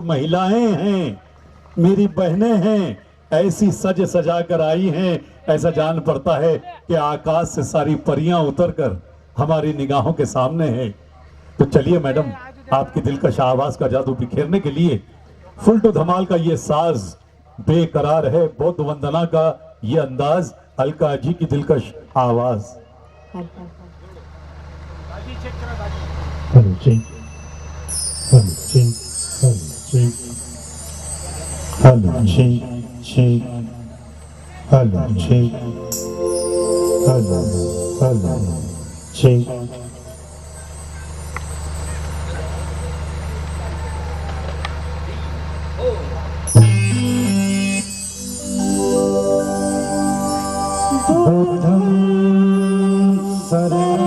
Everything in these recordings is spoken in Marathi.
महिलाएं हैं, मेरी बहनें हैं, ऐसी सज सजा कर आई हैं, ऐसा जान पड़ता है कि आकाश से सारी परियां उतरकर हमारी निगाहों के सामने है। तो चलिए मैडम, आपकी दिलकश आवाज का जादू बिखेरने के लिए फुल टू धमाल का ये साज, बेकरार है बौद्ध वंदना का ये अंदाज, अलका जी की दिलकश आवाज। Hello, cheek, cheek. Hello, cheek. Hello, cheek. बुद्धं शरणं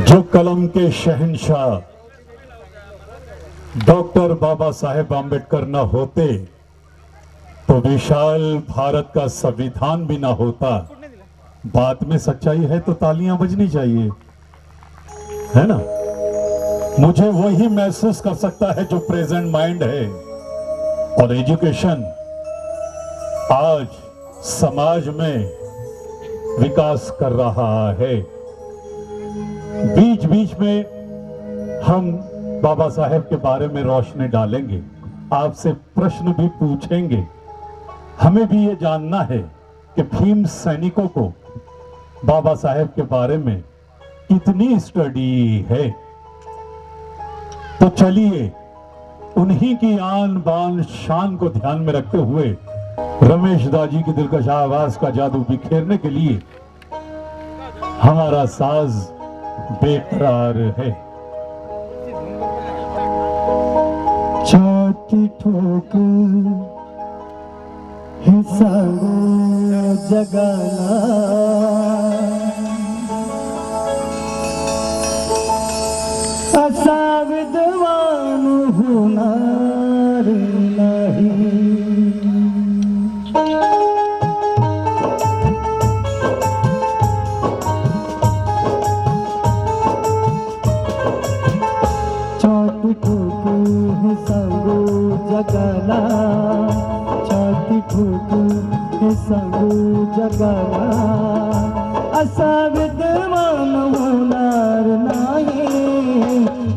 जो कलम के शहंशाह डॉक्टर बाबा साहेब आम्बेडकर न होते तो विशाल भारत का संविधान भी ना होता। बात में सच्चाई है तो तालियां बजनी चाहिए, है ना। मुझे वही महसूस कर सकता है जो प्रेजेंट माइंड है, और एजुकेशन आज समाज में विकास कर रहा है। बीच बीच में हम बाबा साहेब के बारे में रोशनी डालेंगे, आपसे प्रश्न भी पूछेंगे। हमें भी ये जानना है कि भीम सैनिकों को बाबा साहेब के बारे में कितनी स्टडी है। तो चलिए उन्हीं की आन बान शान को ध्यान में रखते हुए रमेश दाजी की दिलकश आवाज का जादू बिखेरने के लिए हमारा साज बेकरार है। छाती ठोक हिस्सा जगाना, असा विद्वान होणार नहीं। छाती ठोक हिस्सा जगाना, छाती ठोक हिस्सा जगाना, असा विद्वान होणार नाही।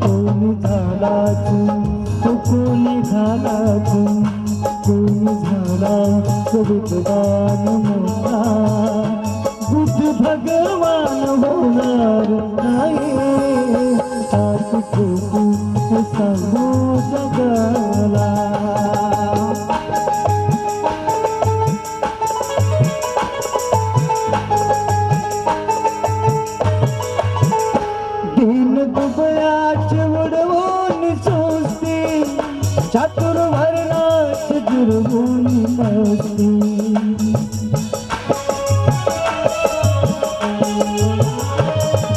कोणी झाला तू, कोणी झाला तू, कोणी झाला तो विद्वान मोठा, बुद्ध भगवान होणार नाही। छाती ठोक हिस्सा जगाला। दीन दुबळ्याच उडवून सोसती, चातुर्वर्णाच जुरवून मस्ती।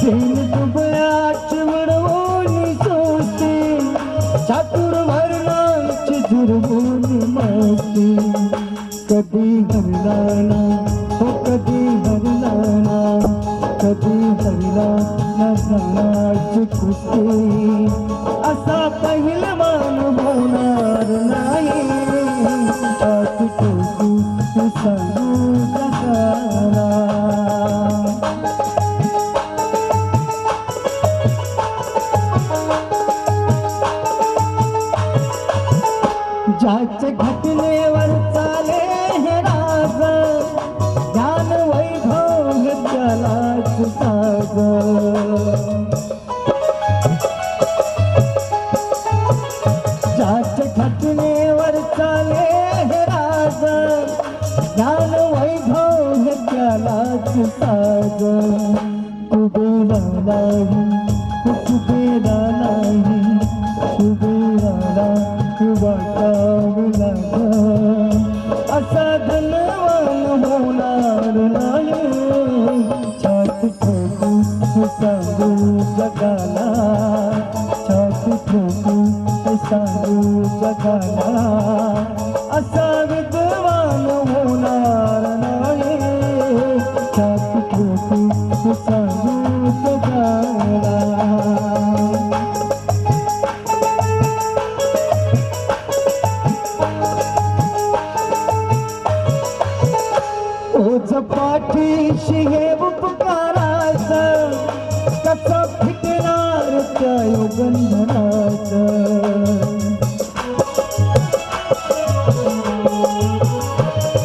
दीन दुबळ्याच उडवून सोसती, चातुर्वर्णाच जुरवून मस्ती। कधी हरला हो कधी हरला, कधी हरला नसणाची कुस्ती, असा पहिलवान होणार नाही। छाती ठोक सांगू जगाला। ज्याच्या घटनेवर चाले हे राज, ज्ञान वैभव त्यालाच साज। ज्याच्या घटनेवर चाले हे राज, ज्ञान वैभव त्यालाच साज। कुबेरा नाही, कुबेरा नाही, कुबेराला वाटावला असा धनवान होणार नाही। छाती ठोक सांगू जगाला, छाती ठोक सांगू जगाला, असा विद्वान होणार नाही। छाती ठोक सांगू जगाला। ओझ पाठीशी हे उपकाराच, कसं फिटणार त्या युगंधनाच।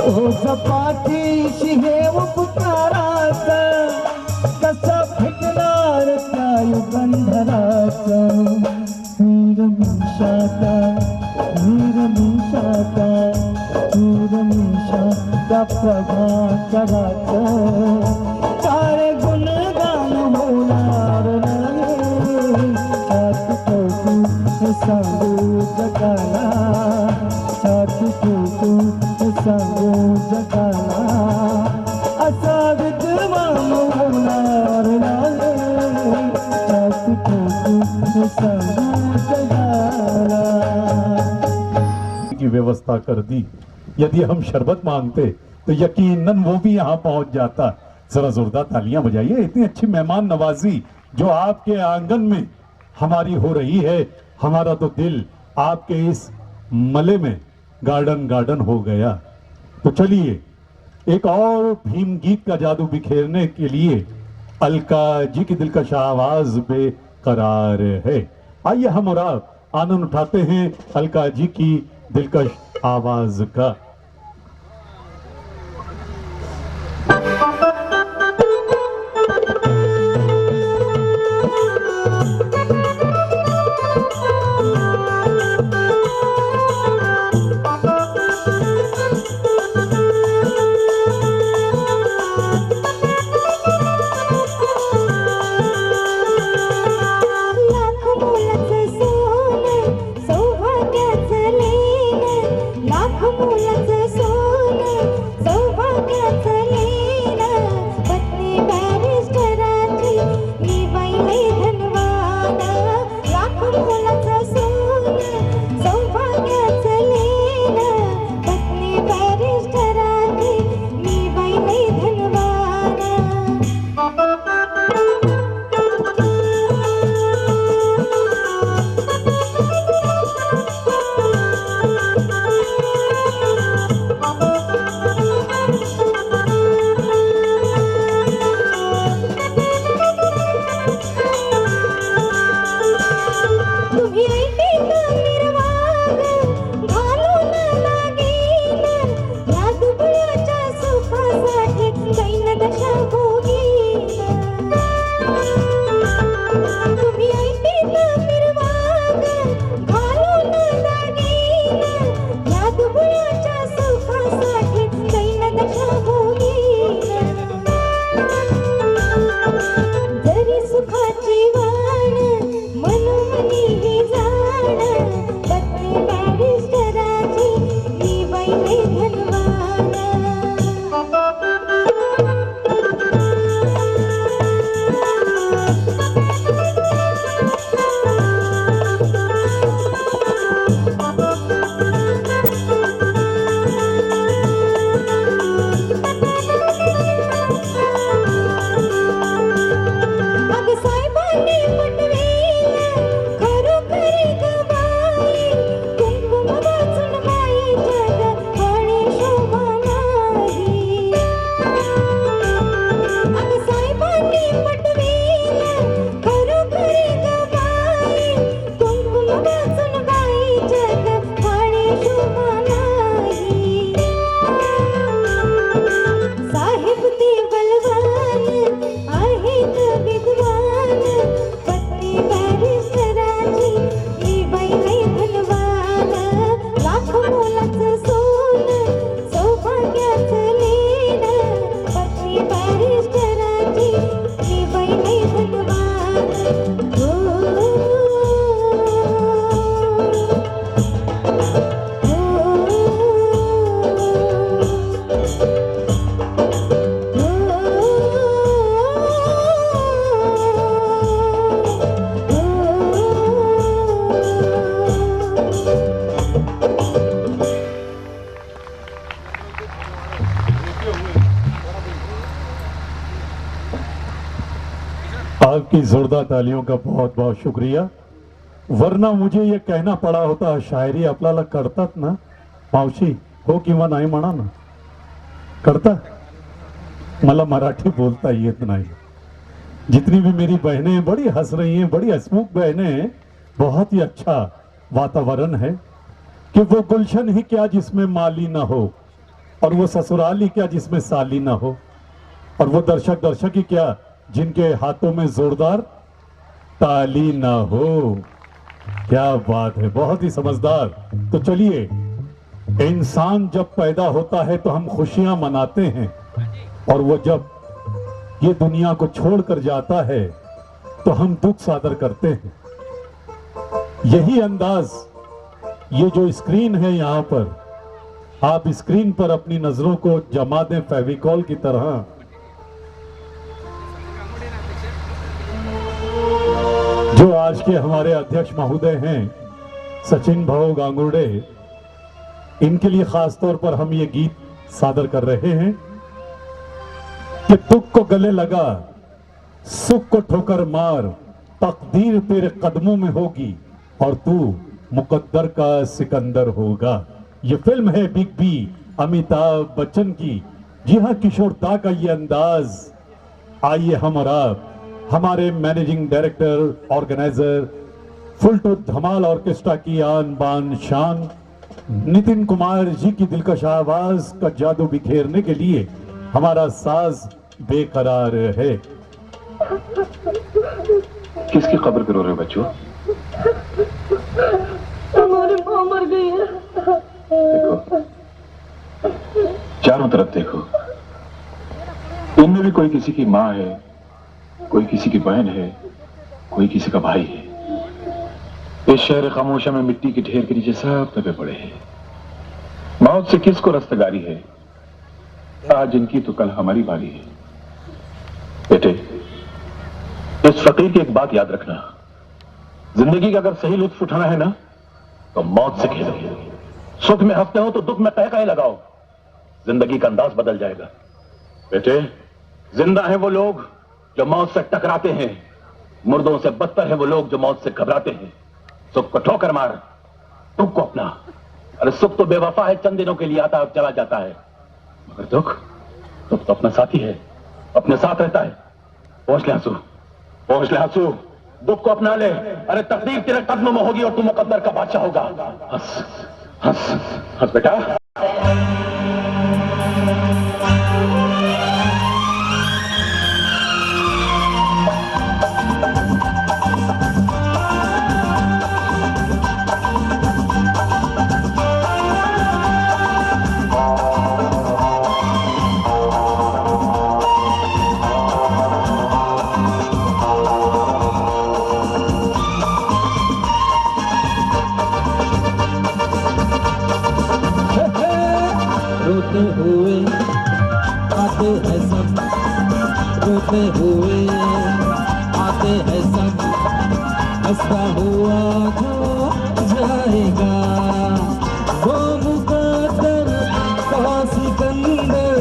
ओझ पाठीशी हे उपकाराच, कसं फिटणार त्या युगंधनाच। वीर मिशाता, वीर मिशाता, वीर मिशाता प्रभाकराच, सारे गुणगान होणार नाही। छाती ठोक सांगू जगाला, छाती ठोक सांगू जगाला, असा विद्वान होणार नाही। छाती ठोक सांगू जगाला। की व्यवस्था कर दी। यदि हम शरबत मांगते तो यकीनन वो भी यहाँ पहुंच जाता। जरा जोरदार तालियां बजाइए, इतनी अच्छी मेहमान नवाजी जो आपके आंगन में हमारी हो रही है। हमारा तो दिल आपके इस मले में गार्डन गार्डन हो गया। तो चलिए एक और भीम गीत का जादू बिखेरने के लिए अलका जी की दिलकश आवाज बेकरार है। आइए हम और आप आनंद उठाते हैं अलका जी की दिलकश आवाज का। आपकी जोरदार तालियों का बहुत बहुत शुक्रिया। वरना मुझे ये कहना पड़ा होता शायरी आपल्याला करतात ना मावशी, हो किंवा नाही म्हणा ना, करता? मला मराठी बोलता येत नाही। जितनी भी मेरी बहनें बड़ी हंस रही हैं, बड़ी हंसमुख बहनें हैं। बहुत ही अच्छा वातावरण है कि वो गुलशन ही क्या जिसमें माली ना हो, और वो ससुराल ही क्या जिसमें साली ना हो, और वो दर्शक ही क्या जिनके हाथों में जोरदार ताली ना हो। क्या बात है, बहुत ही समझदार। तो चलिए, इंसान जब पैदा होता है तो हम खुशियां मनाते हैं, और वो जब ये दुनिया को छोड़कर जाता है तो हम दुख सादर करते हैं। यही अंदाज, ये जो स्क्रीन है यहां पर, आप स्क्रीन पर अपनी नजरों को जमा दें फेविकॉल की तरह। जो आज के हमारे अध्यक्ष महोदय हैं सचिन भाऊ गांगुर्डे, इनके लिए खास तौर पर हम ये गीत सादर कर रहे हैं कि दुख को गले लगा, सुख को ठोकर मार, तकदीर तेरे कदमों में होगी और तू मुकद्दर का सिकंदर होगा। ये फिल्म है बिग बी, अमिताभ बच्चन की। जी हाँ, किशोरता का ये अंदाज। आइए हम और आप हमारे मैनेजिंग डायरेक्टर, ऑर्गेनाइजर, फुलटो धमाल ऑर्केस्ट्रा की आन बान शान नितिन कुमार जी की दिलकश आवाज का जादू बिखेरने के लिए हमारा साज बेकरार है। किसकी खबर पे रो रहे हो बच्चों? हमारी माँ मर गई है। देखो, चारों तरफ देखो, इनमें भी कोई किसी की माँ है, कोई किसी की बहन है, कोई किसी का भाई है। इस शहर खामोशा में मिट्टी के ढेर के नीचे सब दबे पड़े हैं। मौत से किसको रस्तगारी है? आज इनकी तो कल हमारी बारी है। बेटे, इस फकीर की एक बात याद रखना, जिंदगी का अगर सही लुत्फ उठाना है ना, तो मौत से खेलो। सुख में हंसते हो तो दुख में कह लगाओ, जिंदगी का अंदाज बदल जाएगा। बेटे, जिंदा है वो लोग जो मौत से टकराते हैं, मुर्दों से बदतर है वो लोग जो मौत से घबराते हैं। सुख को ठोकर मार, दुख को अपना। अरे सुख तो बेवफा है, चंद दिनों के लिए आता और चला जाता है, मगर दुख तो अपना साथी है, अपने साथ रहता है। पहुंच ले आंसू, पहुंच ले आंसू, दुख को अपना ले। अरे तकदीर तेरे कदमों में होगी और तू मुकद्दर का बादशाह होगा। हंस हंस हंस बेटा। रोते हुए आते हैं सब, रोते हुए आते हैं सब, हंसता हुआ जो जाएगा वो मुकद्दर का सिकंदर,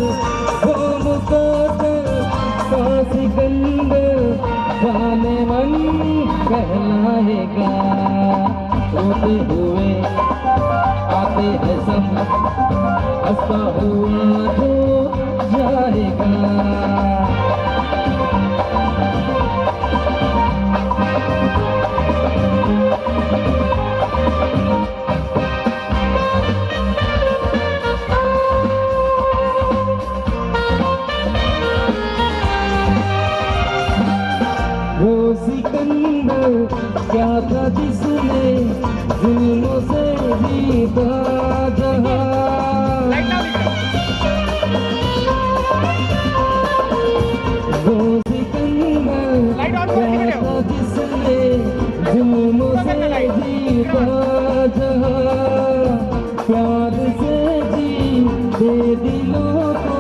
वो मुकद्दर का सिकंदर, जाने मन कहलाएगा। रोते हुए आते हैं सब, हंसता हुआ जो जाएगा। वो सिकंदर क्या था जिसने जुल्मों से जीता जहां, वो सिकंदर क्या था जिसने जुल्मों से जीता जहां, प्यार से जी दे दिलों को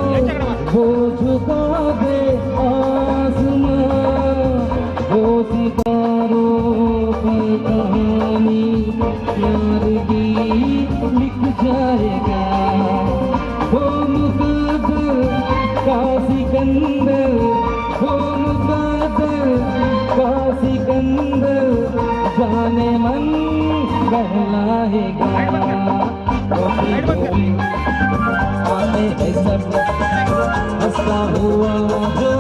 वो झुका दे आसमां, वो सितारों की कहानी प्यार की लिख जाएगा। वो मुकद्दर का सिकंदर, वो मुकद्दर का सिकंदर, जाने मन बहलाएगा। आते हैं सब, हंसता हुआ जो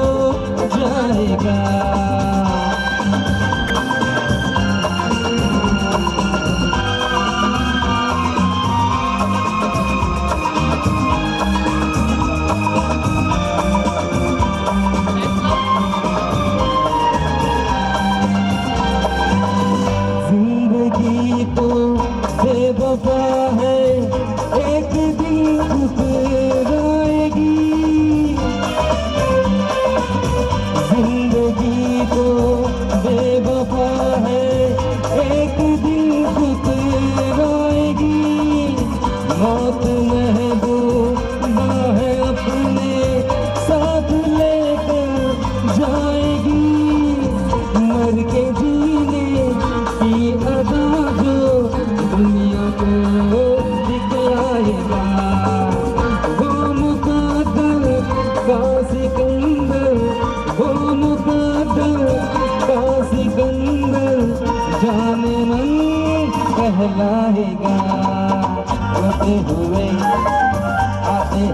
जाएगा। जिंदगी तो बेवफा है, एक दिन ठुकराएगी। जिंदगी तो बेवफा है, एक दिन ठुकराएगी। मौत महबूबा है, अपने साथ लेकर जाएगी। मर के जीने की अदा जो दुनिया को दिखलाएगा, वो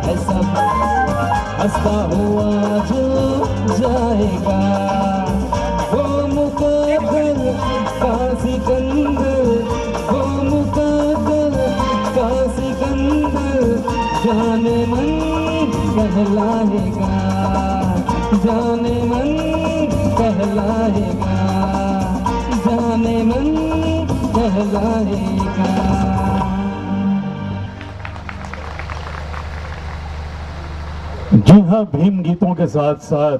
है सब हंसता हुआ जो जाएगा वो मुकद्दर का सिकंदर वो मुकद्दर का सिकंदर जाने मन कहलाएगा जाने मन कहलाएगा जाने मन कहलाएगा। जी हाँ, भीम गीतों के साथ साथ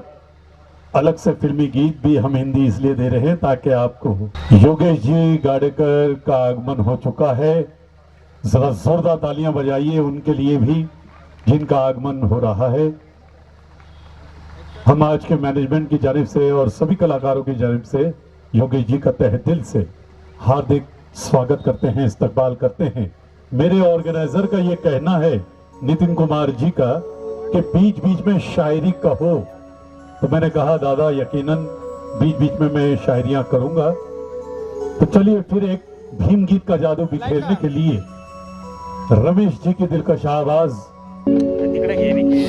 अलग से फिल्मी गीत भी हम हिंदी इसलिए दे रहे हैं ताकि आपको योगेश जी गाडेकर का आगमन हो चुका है। जरा जोरदार तालियां बजाइए उनके लिए भी जिनका आगमन हो रहा है। हम आज के मैनेजमेंट की जानिब से और सभी कलाकारों की जानिब से योगेश जी का तहे दिल से हार्दिक स्वागत करते हैं, इस्तकबाल करते हैं। मेरे ऑर्गेनाइजर का ये कहना है नितिन कुमार जी का कि बीच बीच में शायरी कहो, तो मैंने कहा दादा यकीनन बीच बीच में मैं शायरियां करूंगा। तो चलिए फिर एक भीम गीत का जादू बिखेरने के लिए रमेश जी की दिलकश आवाज।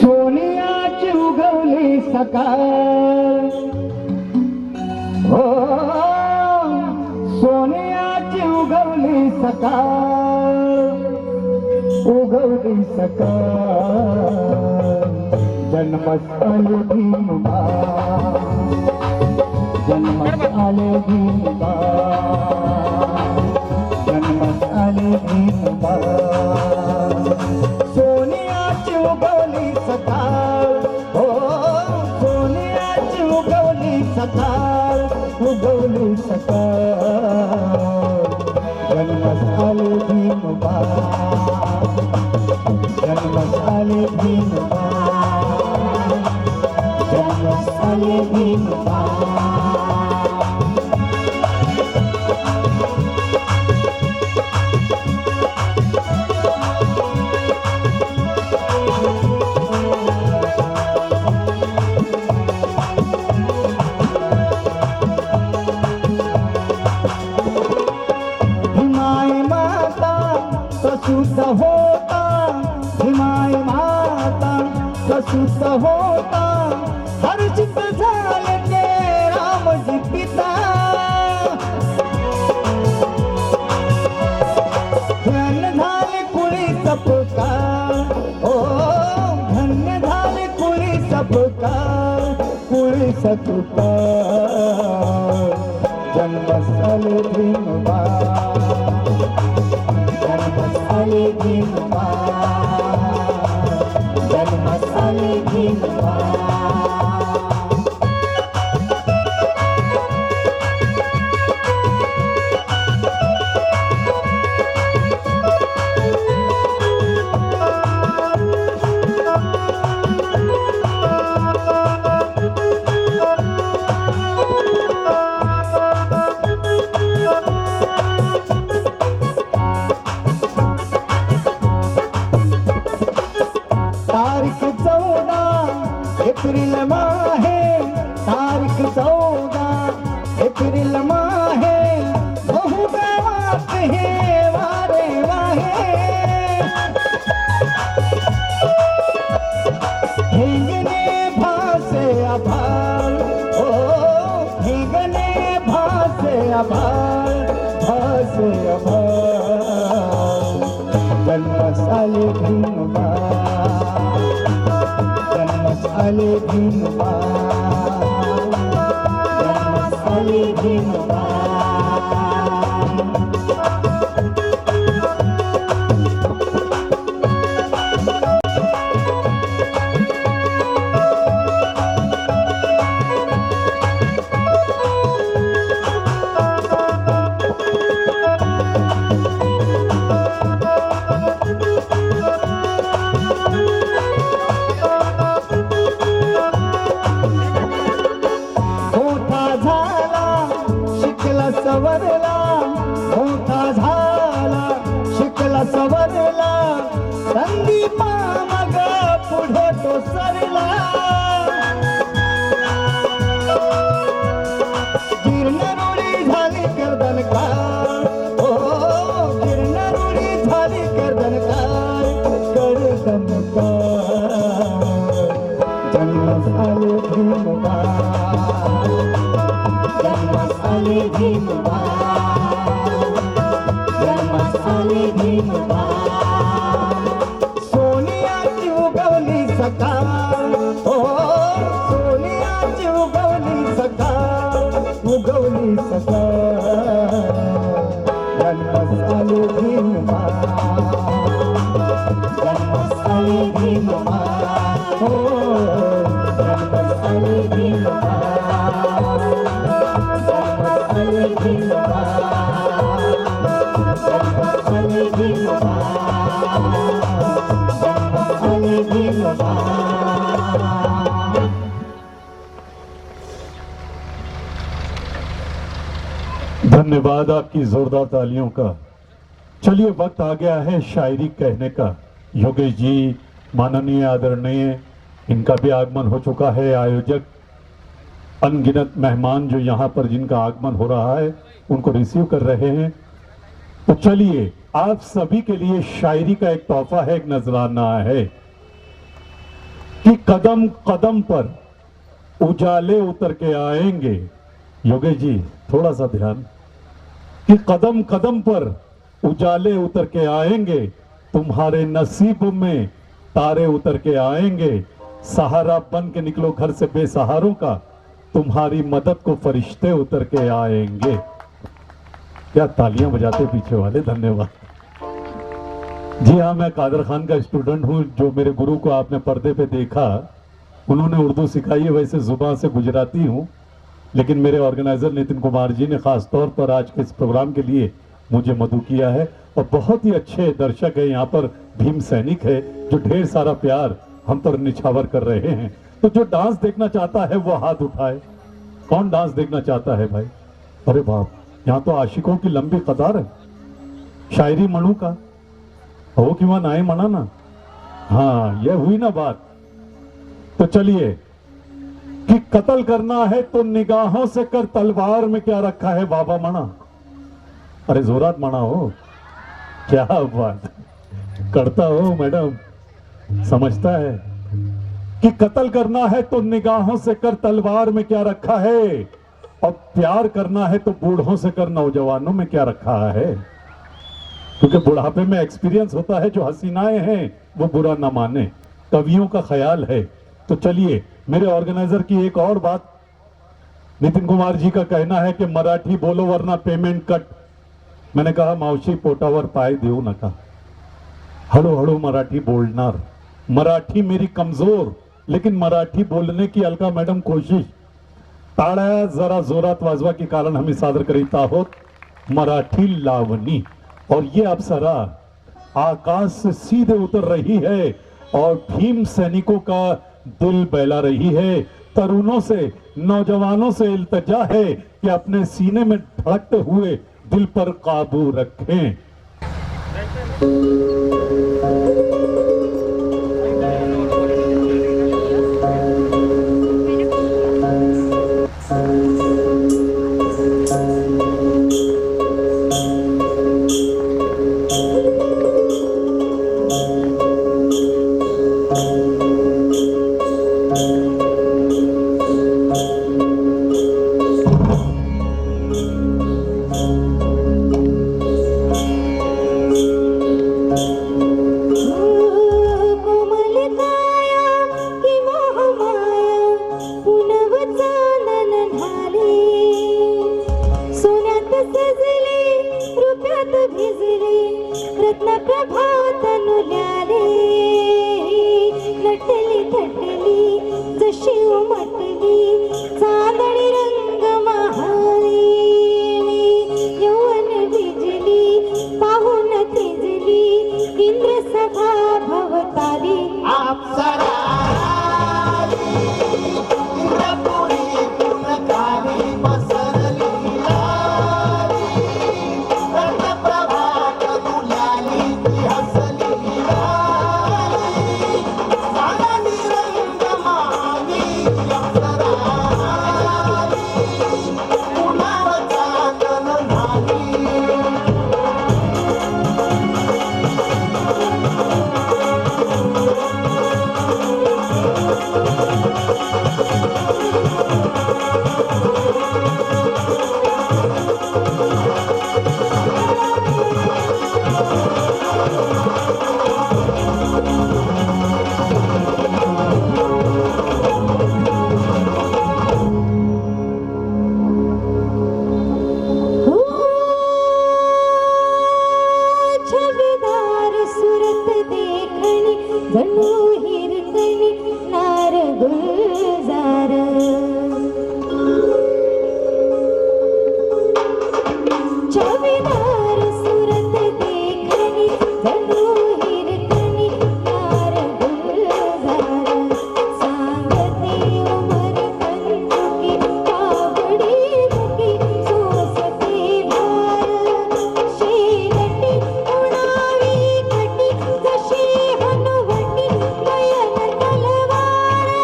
सोनियाची उगवली सकाळ हो सोनियाची उगवली सकाळ उगवली सकाळ जन्मत आले भीमबा जन्मत आले भीमबा जन्मत आले भीमबा सोनियाची उगवली सकाळ हो सोनियाची उगवली सकाळ उगवली सकाळ जन्मत आले भीमबा जन्मत आले भीमबा जन्मत आले भीमबा। सुत होता हिमाय माता कसूत होता हर्षित झाले ते रामजी पिता धन्य झाले कुळी सबका ओ धन्य झाले कुळी सबका कुळी सबका जन्मस्थळे भीमबा जन्मस्थळे भीमबा जन्मस्थळे भीमबा। एप्रिल माहे तारीख 14 एप्रिल माहे बहु बेवात हे वारे वाहे हिंगने भासे आभार ओ हिंगने भासे आभार भासे आभार जन्मस्थळे भीमबा जन्मस्थळे भीमबा जन्मस्थळे भीमबा। जन्मस्थली भीमबा हो जन्मस्थली भीमबा जन्मस्थली भीमबा जन्मस्थली भीमबा जन्मस्थली भीमबा। धन्यवाद आपकी जोरदार तालियों का। चलिए वक्त आ गया है शायरी कहने का। योगेश जी माननीय आदरणीय, इनका भी आगमन हो चुका है। आयोजक अनगिनत मेहमान जो यहाँ पर जिनका आगमन हो रहा है उनको रिसीव कर रहे हैं। तो चलिए आप सभी के लिए शायरी का एक तोहफा है, एक नजराना है कि कदम कदम पर उजाले उतर के आएंगे। योगेश जी थोड़ा सा ध्यान, कि कदम कदम पर उजाले उतर के आएंगे, तुम्हारे नसीब में तारे उतर के आएंगे। सहारा बन के निकलो घर से बेसहारों का, तुम्हारी मदद को फरिश्ते उतर के आएंगे। क्या तालियां बजाते पीछे वाले, धन्यवाद। जी हाँ, मैं कादर खान का स्टूडेंट हूँ। जो मेरे गुरु को आपने पर्दे पे देखा, उन्होंने उर्दू सिखाई है। वैसे जुबान से गुजराती हूँ, लेकिन मेरे ऑर्गेनाइजर नितिन कुमार जी ने खास तौर पर आज के इस प्रोग्राम के लिए मुझे मधु किया है। और बहुत ही अच्छे दर्शक है यहाँ पर, भीम सैनिक है जो ढेर सारा प्यार हम पर निछावर कर रहे हैं। तो जो डांस देखना चाहता है वो हाथ उठाए। कौन डांस देखना चाहता है भाई? अरे बाप, यहाँ तो आशिकों की लंबी कतार है। शायरी मणु का हो कि वहां नाए मना ना। हाँ, ये हुई ना बात। तो चलिए, कि कत्ल करना है तो निगाहों से कर, तलवार में क्या रखा है बाबा मना। अरे जोरात मना हो, क्या बात करता हो मैडम, समझता है कि कत्ल करना है तो निगाहों से कर, तलवार में क्या रखा है। और प्यार करना है तो बूढ़ों से कर, नौजवानों में क्या रखा है। क्योंकि बुढ़ापे में एक्सपीरियंस होता है, जो हसीनाएं हैं वो बुरा ना माने, कवियों का ख्याल है। तो चलिए, मेरे ऑर्गेनाइजर की एक और बात, नितिन कुमार जी का कहना है कि मराठी बोलो वरना पेमेंट कट। मैंने कहा मावशी पोटावर पाय देऊ नका, हळूहळू मराठी बोलणार। मराठी मेरी कमजोर, लेकिन मराठी बोलने की अलका मॅडम कोशिश। टाळ्या जरा जोरात वाजवा की कारण आम्ही सादर करीत आहोत मराठी लावणी। और ये अप्सरा आकाश से सीधे उतर रही है और भीम सैनिकों का दिल बहला रही है। तरुणों से, नौजवानों से इल्तजा है कि अपने सीने में धड़कते हुए दिल पर काबू रखें। Thank you. धनु हिरकणी नार गुलजार छावेदार सूरत देखणी धनु हिरकणी नार गुलजार सांगते उमर कंचुकी कावडी मुकी सोसते भार शेरटी उडावी कटी जशी हनुवटी नयन तलवार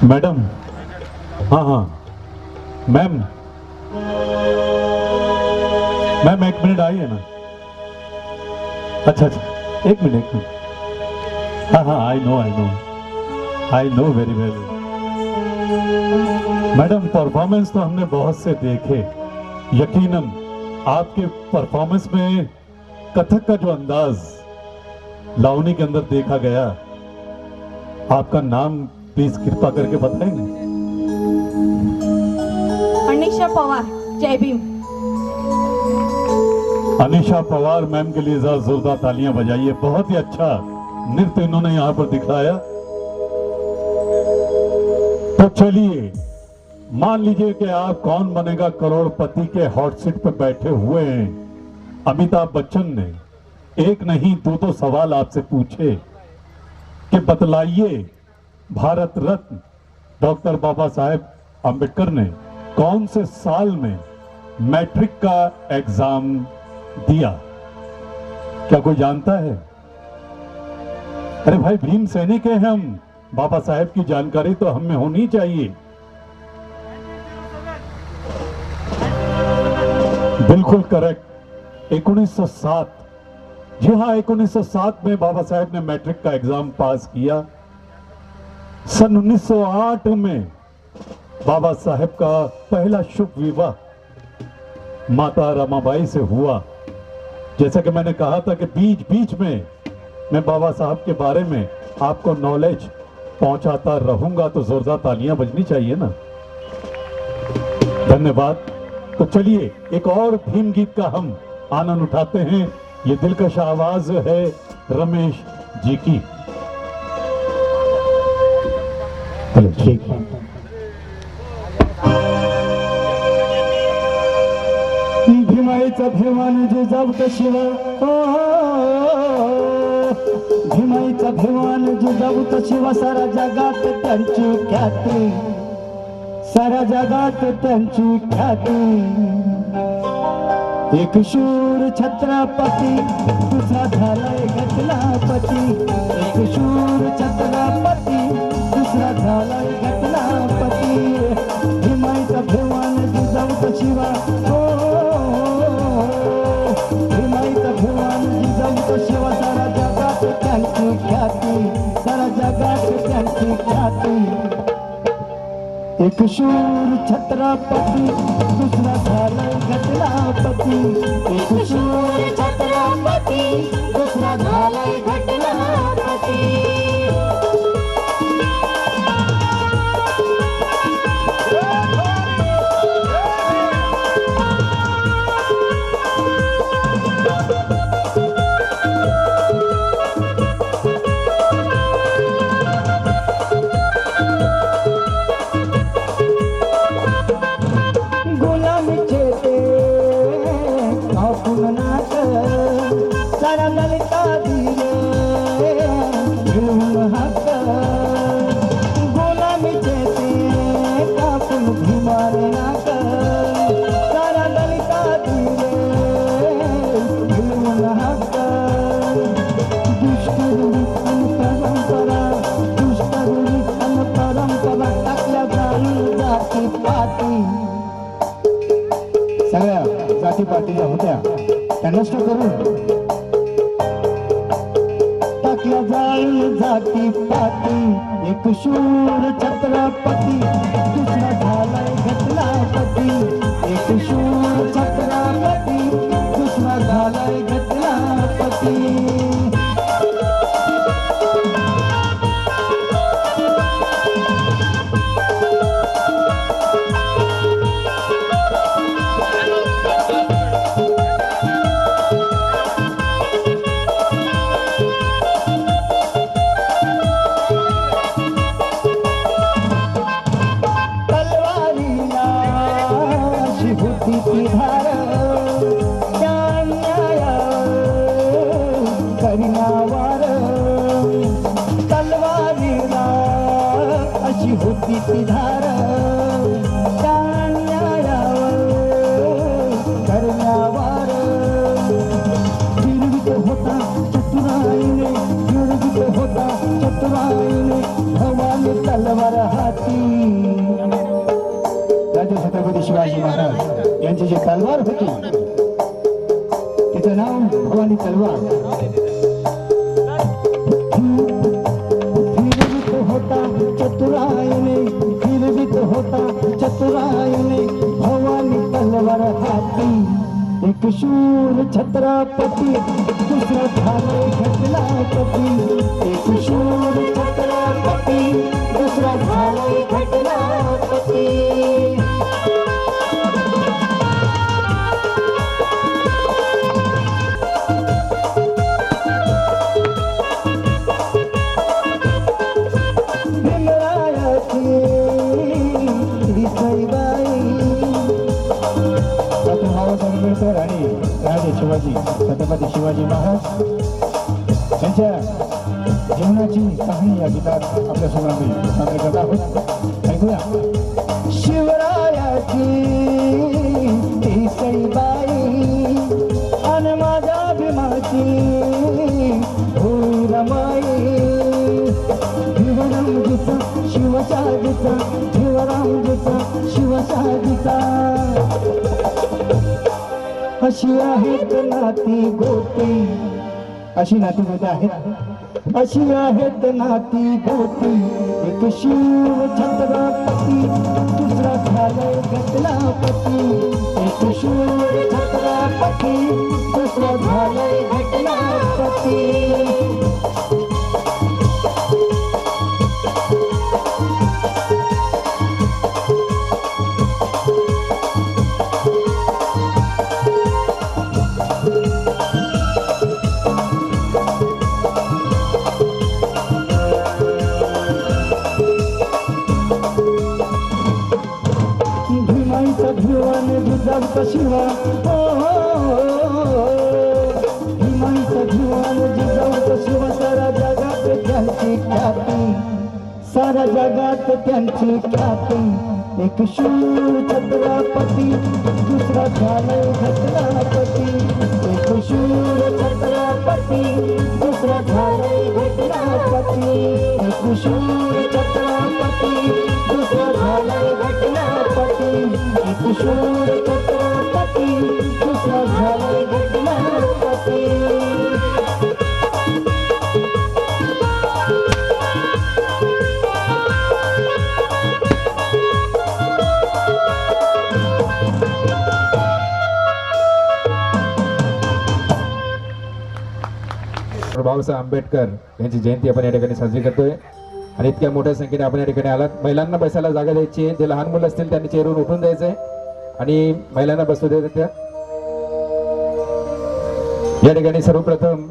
मैडम, हाँ हाँ मैम, मैम एक मिनट आइए ना। अच्छा अच्छा, एक मिनट। हाँ हाँ, I know very well. Madam, performance तो हमने बहुत से देखे, यकीनन आपके परफॉर्मेंस में कथक का जो अंदाज लावनी के अंदर देखा गया, आपका नाम प्लीज कृपा करके बताएंगे? अनिशा पवार, जय भीम। अनिशा पवार मैम के लिए जरा जोरदार तालियां बजाइए। बहुत ही अच्छा नृत्य इन्होंने यहाँ पर दिखाया। तो चलिए, मान लीजिए कि आप कौन बनेगा करोड़पति के हॉट सीट पर बैठे हुए हैं। अमिताभ बच्चन ने एक नहीं दो सवाल आपसे पूछे कि बतलाइए, भारत रत्न डॉक्टर बाबा साहेब अंबेडकर ने कौन से साल में मैट्रिक का एग्जाम दिया? क्या कोई जानता है? अरे भाई, भीम सैनिक हैं हम, बाबा साहेब की जानकारी तो हमें होनी चाहिए। बिल्कुल करेक्ट, 1907। जी हाँ, 1907 में बाबा साहेब ने मैट्रिक का एग्जाम पास किया। सन 1908 में बाबा साहेब का पहला शुभ विवाह माता रमाबाई से हुआ। जैसा कि मैंने कहा था कि बीच बीच में मैं बाबा साहब के बारे में आपको नॉलेज पहुंचाता रहूंगा, तो जोरदार तालियां बजनी चाहिए ना। धन्यवाद। तो चलिए, एक और भीम गीत का हम आनंद उठाते हैं। ये दिलकश आवाज है रमेश जी की। चलो ठीक है। भीमाईचा भिमान जिजाऊचा शिवा, भीमाईचा भिमान जिजाऊचा शिवा, सारा जगात त्यांची ख्याती, सारा जगात त्यांची ख्याती। एक शूर छत्रपती, दुसरा झालाय घटनापती। एक शूर छत्रपती, दुसरा झालाय घटनापती। भीमाईचा भिमान जिजाऊचा शिवा, भीमाईचा भिमान जिजाऊचा शिवा, सारा जगात त्यांची ख्याती, सारा जगात त्यांची ख्याती। एक शूर छत्रपती, दुसरा झालाय घटनापती। एक शूर छत्रपती, दुसरा झालाय घटनापती। कापून नाक सारा ललिता दिले घेऊन हाक गुलामीचे ते कापून भीमाने नाक सारा ललिता दिले घेऊन हाक दुष्ट रूढी आणि परंपरा दुष्ट रूढी आणि परंपरा टाकल्या जाईल जाती पाती सगळ्या जाती पाटी ज्या होत्या त्या नष्ट करून टाकल्या जाईल जाती पाटी एक शूर छत्रपती दुसरा झालाय घटनापती एक शूर छत्रपती दुसरा झालाय घटनापती तलवारीला अशी होती ती धार त्या अन्यायावर करिनावार तलवारीला अशी होती ती धार त्या अन्यायावर करण्यावार फिरवित होता चतुराईने फिरवित होता चतुराईने भवानी तलवार हाती राजे छत्रपती शिवाजी महाराज यांची जी तलवार होती तिचं नाव भवानी तलवार फिरवित होता चतुराईने फिरवित होता चतुराईने भवानी तलवार हाती एक शूर छत्रपती दुसरा झालाय घटनापती एक शूर छत्रपती दुसरा झालाय घटनापती भीमरायाची ही सईबाई डॉक्टर बाबासाहेब आंबेडकर आणि राजे शिवाजी छत्रपती शिवाजी महाराज यांच्या जीवनाची कहाणी या गीतात आपल्यासमोर आम्ही सादर करत आहोत ऐकूया शिवरायाची ही सईबाई आणि माझ्या भीमाची होई रमाई भिवरामजीचा शिवशाहीचा भिवरामजीचा शिवशाहीचा अशी आहेत नाती गोती अशी नाती गोती आहेत अशी आहेत नाती गोती एक शिव छत्रपती दुसरा झालाय घटनापती एक शिव छत्रपती दुसरा झालाय घटनापती भीमाईचा भिवाने जिजाऊचा शिवा भीमाईचा भिवाने जिजाऊचा शिवा सारा जगात त्यांची ख्याती सारा जगात त्यांची ख्याती एक शूर छत्रपती दुसरा झालाय घटनापती एक शूर छत्रपती दुसरा झालाय घटनापती एक शूर छत्रपती दुसरा झालाय घटनापती एक शूर छत्रपती दुसरा झालाय घटनापती बाबासाहेब आंबेडकर यांची जयंती आपण या ठिकाणी साजरी करतोय आणि इतक्या मोठ्या संख्येने आपण या ठिकाणी आलात महिलांना बसायला जागा द्यायची आहे जे लहान मुलं असतील त्यांनी चेअरवरून उठून द्यायचंय आणि महिलांना बसू द्यायचं या ठिकाणी सर्वप्रथम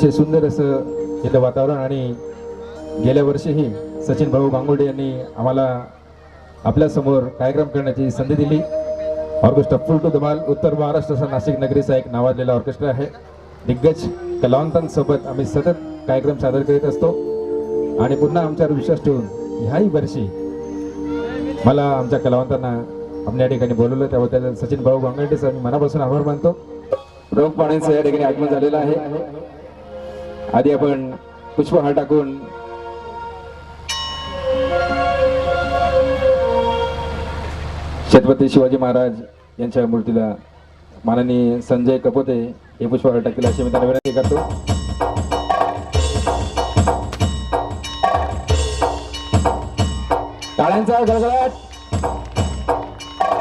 अतिशय सुंदर असं इथलं वातावरण आणि गेल्या वर्षीही सचिन भाऊ गांगुर्डे यांनी आम्हाला आपल्यासमोर कार्यक्रम करण्याची संधी दिली. ऑर्केस्ट्रा फुल टू धमाल उत्तर महाराष्ट्राचा नाशिक नगरीचा एक नावाजलेला ऑर्केस्ट्रा आहे. दिग्गज कलावंतांसोबत आम्ही सतत कार्यक्रम सादर करीत असतो आणि पुन्हा आमच्यावर विश्वास ठेवून ह्याही वर्षी मला आमच्या कलावंतांना आपण या ठिकाणी बोलवलं त्याबद्दल सचिन भाऊ गांगुर्डेचा मी मनापासून आभार मानतो. प्रमुख पाहुण्यांचं या ठिकाणी आगमन झालेलं आहे. आधी आपण पुष्पहार टाकून छत्रपती शिवाजी महाराज यांच्या मूर्तीला माननीय संजय कपोते हे पुष्पहार टाकतील अशी मी त्यांना विनंती करतो. टाळ्यांचा गडगडाट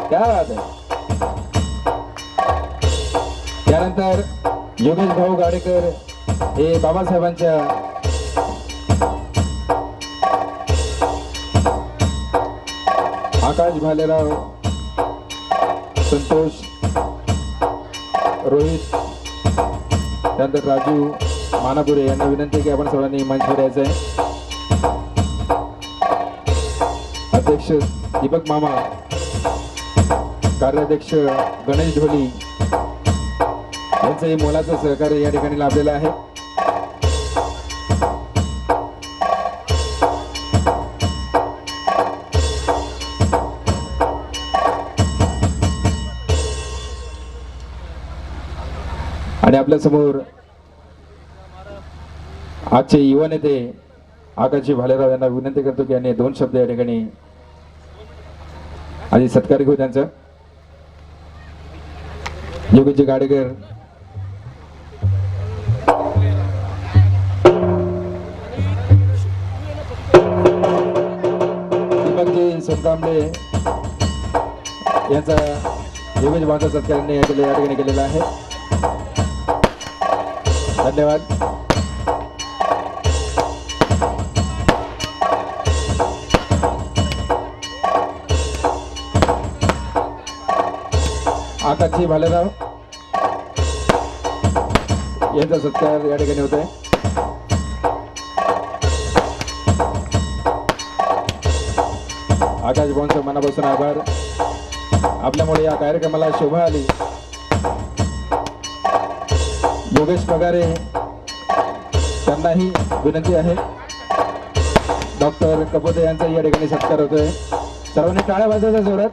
क्या बात आहे. त्यानंतर योगेश भाऊ गाडेकर हे बाबासाहेबांच्या आकाश भालेराव संतोष रोहित त्यानंतर राजू मानापुरे यांना विनंती आहे की आपण सर्वांनी मंचवर यायचं आहे. अध्यक्ष दीपक मामा, कार्याध्यक्ष गणेश ढोली यांचंही मोलाचं सहकार्य या ठिकाणी लाभलेलं आहे. आणि आपल्या समोर आजचे युवा नेते आकाशजी भालेराव यांना विनंती करतो की यांनी 2 शब्द या ठिकाणी आधी सत्कार घेऊ त्यांचं. योगेशजी गाडेकर, दीपकजी सोनकांबळे यांचा योगेश भाऊचा सत्कार यांनी या ठिकाणी केलेला आहे. धन्यवाद. आकाशजी भालेराव यांचा सत्कार या ठिकाणी होत आहे. आकाश भाऊंचं मनापासून आभार. आपल्यामुळे या कार्यक्रमाला शोभा आली. योगेश पगारे त्यांनाही विनंती आहे. डॉक्टर कपोते यांचा या ठिकाणी सत्कार होतोय. सर्वांनी टाळ्या वाजवायच्या जोरात.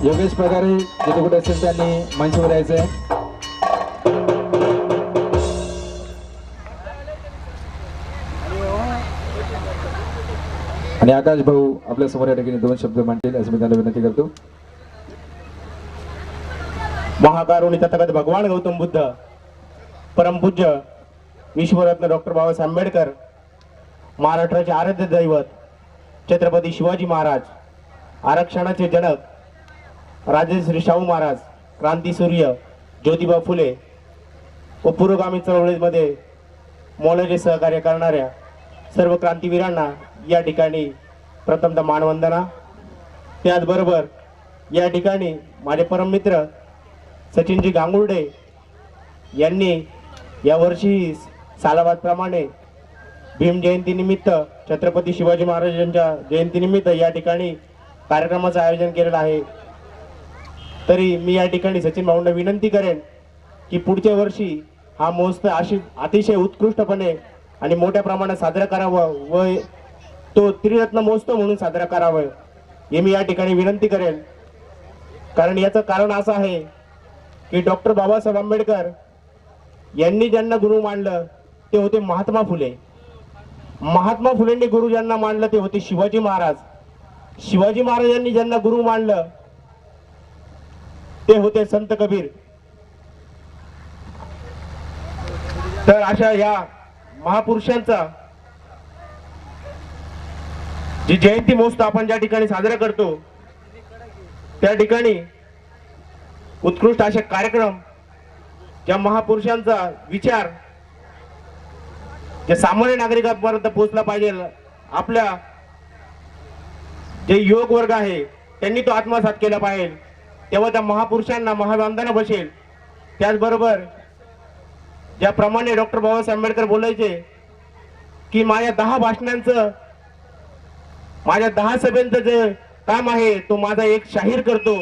योगेश पगारे जिथे कुठे असेल त्यांनी मंचवर यायचंय. आणि आकाश भाऊ आपल्या समोर या ठिकाणी 2 शब्द मांडतील असं मी त्यांना विनंती करतो. महाकारुणी तथागत भगवान गौतम बुद्ध, परमपूज्य विश्वरत्न डॉक्टर बाबासाहेब आंबेडकर, महाराष्ट्राचे आराध्य दैवत छत्रपती शिवाजी महाराज, आरक्षणाचे जनक राजश्री शाहू महाराज, क्रांतीसूर्य ज्योतिबा फुले व पुरोगामी चळवळीमध्ये मोलाचे सहकार्य करणाऱ्या सर्व क्रांतीवीरांना या ठिकाणी प्रथमतः मानवंदना. त्याचबरोबर या ठिकाणी माझे परममित्र सचिनजी गांगुर्डे यांनी यावर्षी सालाबादप्रमाणे भीम जयंतीनिमित्त छत्रपती शिवाजी महाराजांच्या जयंतीनिमित्त या ठिकाणी कार्यक्रमाचं आयोजन केलेलं आहे. तरी मी या ठिकाणी सचिन भाऊंना विनंती करेन की पुढच्या वर्षी हा महोत्सव अतिशय उत्कृष्टपणे आणि मोठ्या प्रमाणात साजरा करावं व तो त्रिरत्न महोत्सव म्हणून साजरा करावं हे मी या ठिकाणी विनंती करेन. कारण याचं कारण असं आहे की डॉक्टर बाबासाहेब आंबेडकर यांनी ज्यांना गुरु मानलं ते होते महात्मा फुले. महात्मा फुलेंनी गुरु ज्यांना मानलं ते होते शिवाजी महाराज. शिवाजी महाराजांनी ज्यांना गुरु मानलं ते होते संत कबीर. तर अशा या महापुरुषांचा जी जयंती महोत्सव आपण ज्या ठिकाणी साजरा करतो त्या ठिकाणी उत्कृष्ट असे कार्यक्रम ज्या महापुरुषांचा विचार जे सामान्य नागरिकांपर्यंत पोहोचला पाहिजे. आपल्या जे युवक वर्ग आहे त्यांनी तो आत्मसात केला पाहिजे. तेव्हा त्या महापुरुषांना महावंदना बसेल त्याचबरोबर ज्याप्रमाणे डॉक्टर बाबासाहेब आंबेडकर बोलायचे की माझ्या 10 भाषणांचं, माझ्या 10 सभेंचं जे काम आहे तो माझा एक शाहीर करतो,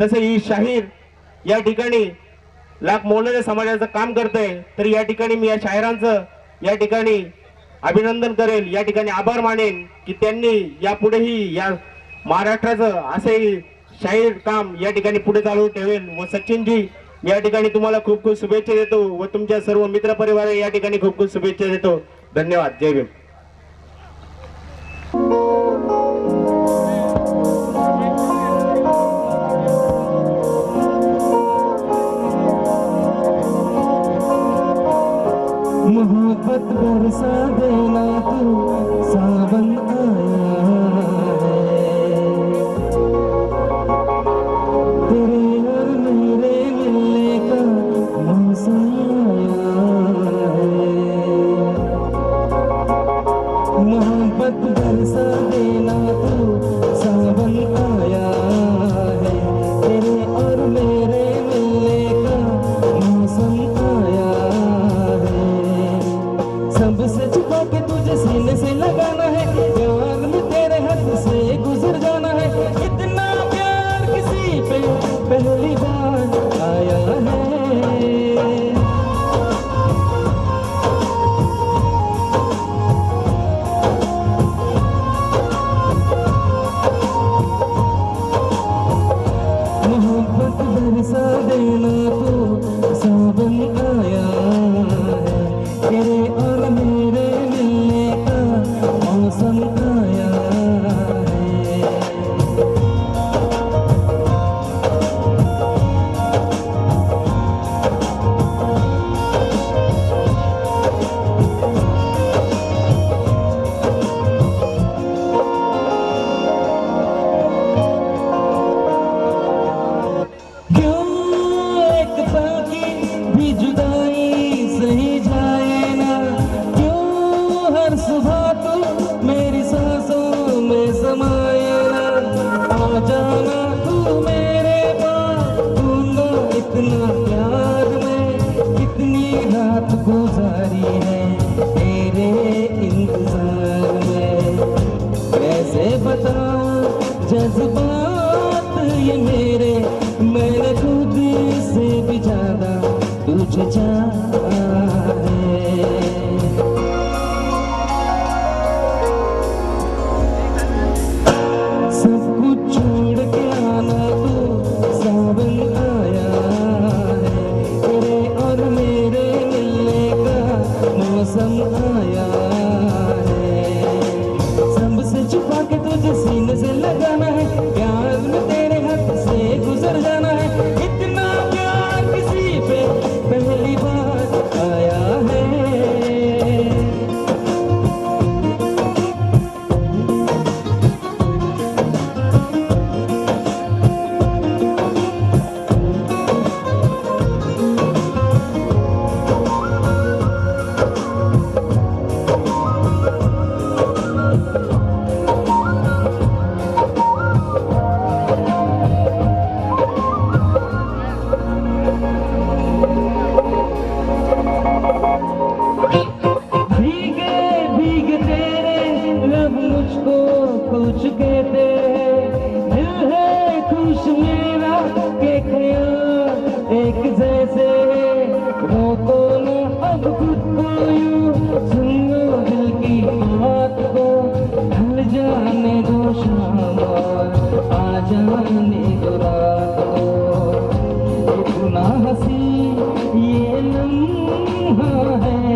तसे ही शाहीर या ठिकाणी लाख मौलाना समाजाचं काम करते. तर या ठिकाणी मी या शाहिरांचं या ठिकाणी अभिनंदन करेल, या ठिकाणी आभार मानेन की त्यांनी यापुढेही या महाराष्ट्राचं असेही शाहीर काम या ठिकाणी पुढे चालू ठेवेल. व सचिनजी या ठिकाणी तुम्हाला खूप खूप शुभेच्छा देतो व तुमच्या सर्व मित्र परिवार या ठिकाणी खूप खूप शुभेच्छा देतो. धन्यवाद. जय भीम. मोहब्बत बरसा देना तू सावन आया है, तेरे और मेरे मिलने का मौसम आया है. मोहब्बत बरसा देना तू सावन आया है, तेरे और मेरे मिलने का मौसम आया है. सबसे छुपा के तुझे सीने से लगाना है, प्यार में तेरे हाथ से गुजर जाना है. इतना प्यार किसी पे पहली बार आया है. मोहब्बत बरसा देना तो सावन आया है, तेरे और मेरे मिलने का मौसम आया है. क्यों एक पल की भी जुदाई सही जाए ना, क्यों हर सुबह तू मेरी सांसों में समाए ना. आ जाना तू मेरे पास, दूंगा इतना प्यार में, कितनी रात गुजारी है तेरे इंतजार में. कैसे बताऊं जज्बात ये मेरे, मैंने खुद से भी ज्यादा तुझे चाहा है. सब कुछ छोड़ के आना तू सावन आया है, तेरे और मेरे मिलने का मौसम आया है. सबसे छुपा के तुझे सीने से लगाना है, प्यार में तेरे हाथ से गुजर जाना है. इतना प्यार किसी पे पहली बार आया है. भीगे भीगे तेरे लब मुझको खो चुके थे, दिल है खुश मेरा के ख्याल एक जैसे. रोको न अब खुद को यूं, सुन लो दिल की बात को, ढल जाने दो शाम और आ जाने दो रात को. इतना हंसी ये लम्हा है,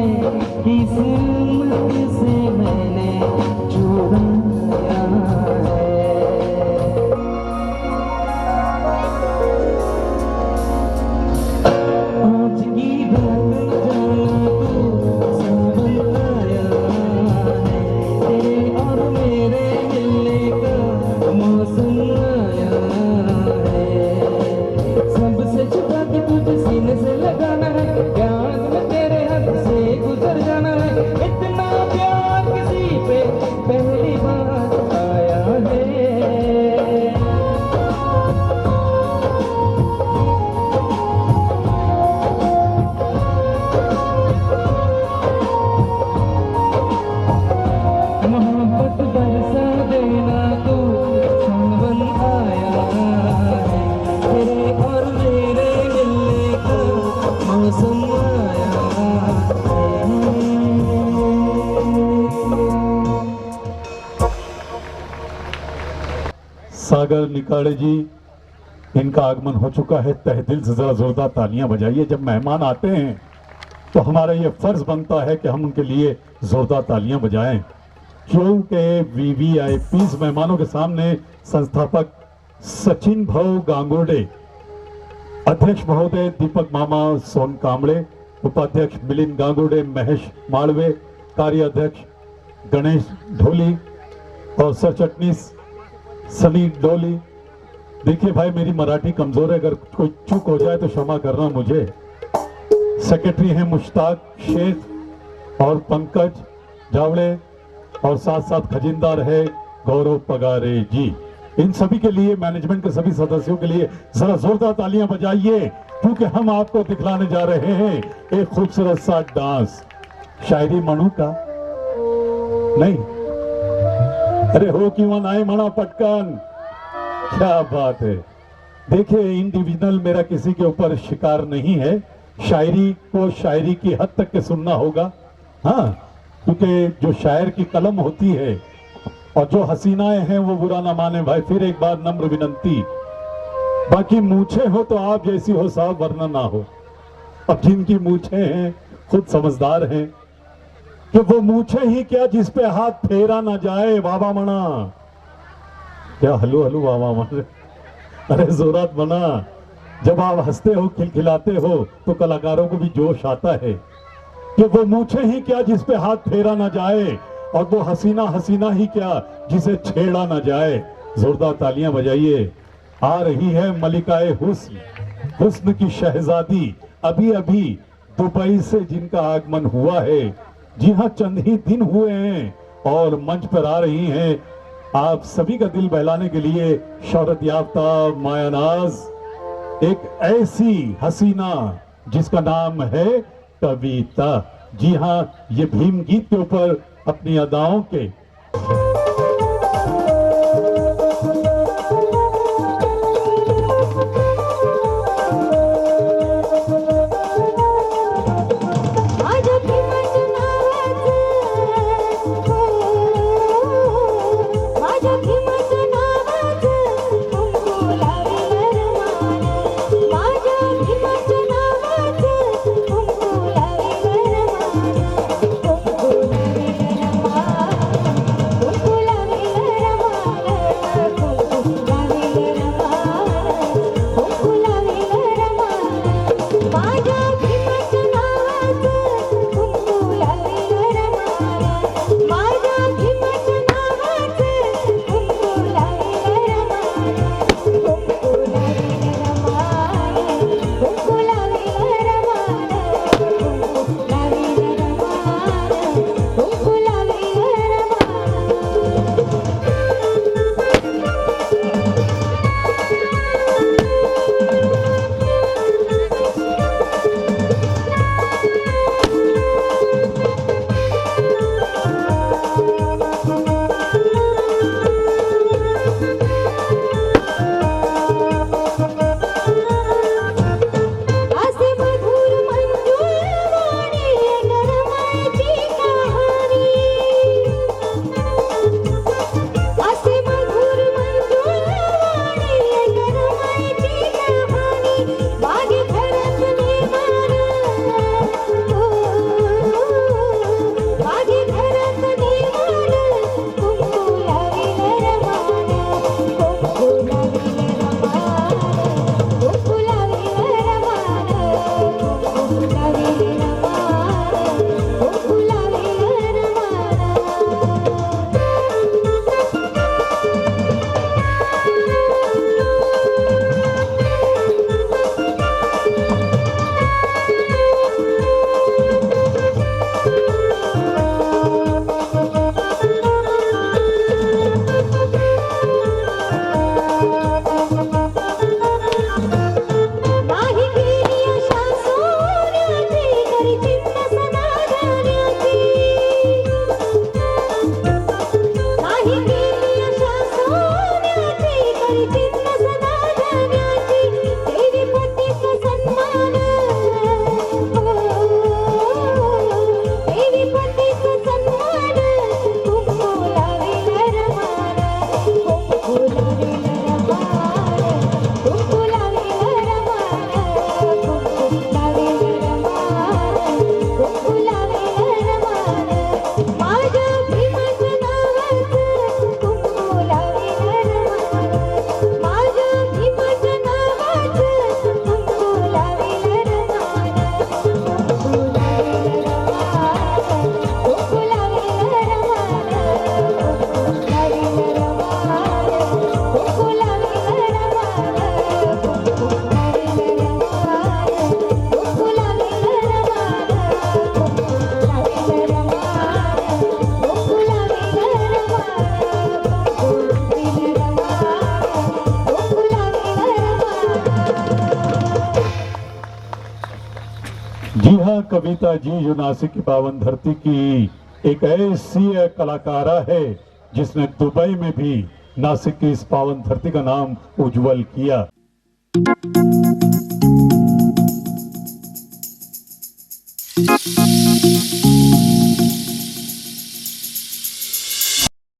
किस्मत से मैंने जुड़ाया है. आज की बात न जाना तू सावन आया है, तेरे और मेरे मिलने का मौसम आया है. सबसे छुपा के तुझे सीने से लगाना है, प्यार में तेरे हाथ से गुजर जाना है. सागर निकाड़े जी, इनका आगमन हो चुका है। तहे दिल से जरा जोरदार तालियां बजाइए। जब मेहमान आते हैं तो हमारा ये फर्ज बनता है कि हम उनके लिए जोरदार तालियां बजाएं। क्योंकि VVIPs मेहमानों के सामने संस्थापक सचिन भाऊ गांगुर्डे, अध्यक्ष महोदय दीपक मामा सोन कामड़े, उपाध्यक्ष मिलिंद गांगुर्डे, महेश मालवे, कार्याध्यक्ष गणेश ढोली और सर चटनीस सनी डोली। देखिए भाई, मेरी मराठी कमजोर है, अगर कोई चूक हो जाए तो क्षमा करना मुझे। सेक्रेटरी हैं मुश्ताक शेख और पंकज जावड़े, और साथ साथ खजिनदार है गौरव पगारे जी। इन सभी के लिए, मैनेजमेंट के सभी सदस्यों के लिए जरा जोरदार तालियां बजाइए, क्योंकि हम आपको दिखलाने जा रहे हैं एक खूबसूरत सा डांस। शायरी म्हणू का नहीं? अरे हो किंवा नाही म्हणा पटकन। क्या बात है। देखिए, इंडिविजुअल मेरा किसी के ऊपर शिकार नहीं है। शायरी को शायरी की हद तक के सुनना होगा। हाँ, क्योंकि जो शायर की कलम होती है और जो हसीनाएं हैं वो बुरा ना माने भाई। फिर एक बार नम्र विनंती, बाकी मूछे हो तो आप जैसी हो साहब, वरना ना हो। अब जिनकी मूछे हैं खुद समझदार हैं कि वो मूछे ही क्या जिस पे हाथ फेरा ना जाए। बाबा मना क्या हलू हलू बाबा मन, अरे जोरात बना। जब आप हंसते हो, खिलखिलाते हो, तो कलाकारों को भी जोश आता है कि वो मूछे ही क्या जिस पे हाथ फेरा ना जाए, और वो हसीना हसीना ही क्या जिसे छेड़ा ना जाए। जोरदार तालियां बजाइए। आ रही है मलिकाए हुस्न, हुस्न की शहजादी, अभी अभी दुबई से जिनका आगमन हुआ है। जी हाँ, चंद ही दिन हुए हैं और मंच पर आ रही हैं आप सभी का दिल बहलाने के लिए शौहरत याफ्ता मायानाज, एक ऐसी हसीना जिसका नाम है कविता। जी हाँ, ये भीम गीत के ऊपर अपनी अदाओं के माझ्या भीमाच्या नावाचं हो, माझ्या भीमाच्या नावाचं कुंकू लावील रमान, माझ्या भीमाच्या नावाचं कुंकू लावील रमान, कुंकू लावील रमान. जी हाँ, कविता जी जो नासिक की पावन धरती की एक ऐसी कलाकारा है जिसने दुबई में भी नासिक की इस पावन धरती का नाम उज्जवल किया।